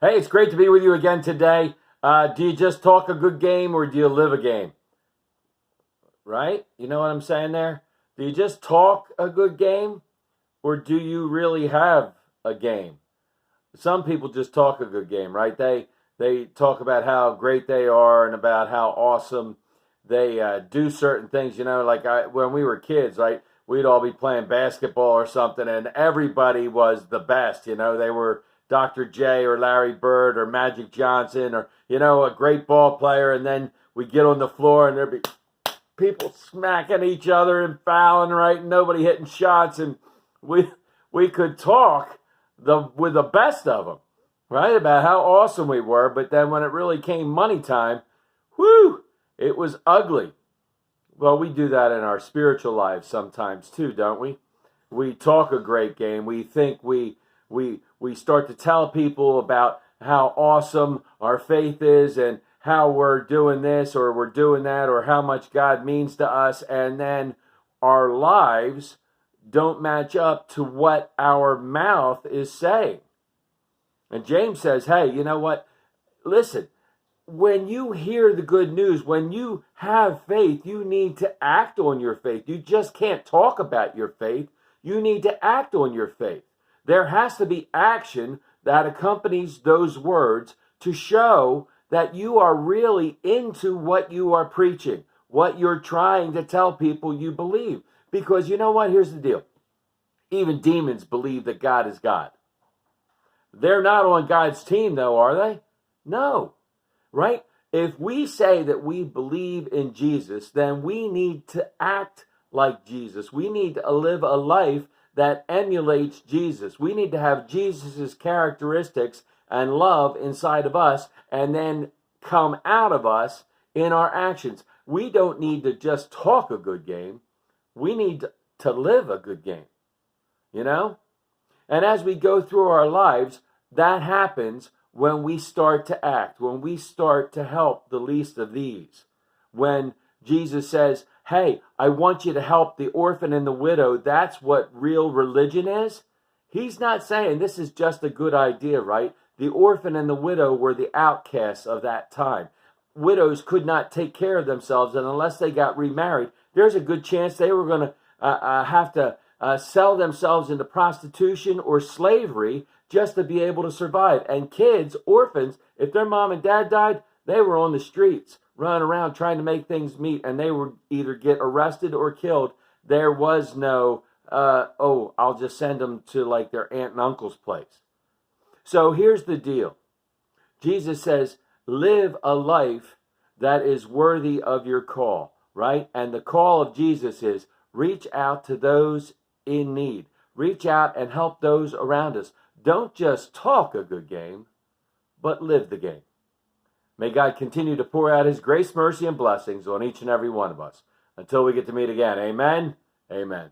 Hey, it's great to be with you again today. Do you just talk a good game or do you live a game? Right? You know what I'm saying there? Do you just talk a good game or do you really have a game? Some people just talk a good game, right? They talk about how great they are and about how awesome they do certain things. When we were kids, right? We'd all be playing basketball or something, and everybody was the best. They were Dr. J or Larry Bird or Magic Johnson or a great ball player, and then we get on the floor and there'd be people smacking each other and fouling, right? Nobody hitting shots, and we we could talk with the best of them, right? About how awesome we were, but then when it really came money time, whoo, it was ugly. Well, we do that in our spiritual lives sometimes too, don't we? We talk a great game. We think we start to tell people about how awesome our faith is and how we're doing this or we're doing that or how much God means to us, and then our lives don't match up to what our mouth is saying. And James says, hey, you know what? Listen, when you hear the good news, when you have faith, you need to act on your faith. You just can't talk about your faith. You need to act on your faith. There has to be action that accompanies those words to show that you are really into what you are preaching, what you're trying to tell people you believe. Because you know what? Here's the deal. Even demons believe that God is God. They're not on God's team, though, are they? No. Right? If we say that we believe in Jesus, then we need to act like Jesus. We need to live a life that emulates Jesus. We need to have Jesus's characteristics and love inside of us and then come out of us in our actions. We don't need to just talk a good game. We need to live a good game, And as we go through our lives, that happens when we start to act, when we start to help the least of these. When Jesus says, hey, I want you to help the orphan and the widow, that's what real religion is. He's not saying this is just a good idea, right? The orphan and the widow were the outcasts of that time. Widows could not take care of themselves, and unless they got remarried, there's a good chance they were going to have to sell themselves into prostitution or slavery just to be able to survive. And kids, orphans, if their mom and dad died, they were on the streets running around trying to make things meet, and they would either get arrested or killed. There was no, I'll just send them to like their aunt and uncle's place. So here's the deal. Jesus says, live a life that is worthy of your call, right? And the call of Jesus is reach out to those in need. Reach out and help those around us. Don't just talk a good game, but live the game. May God continue to pour out his grace, mercy, and blessings on each and every one of us. Until we get to meet again, amen, amen.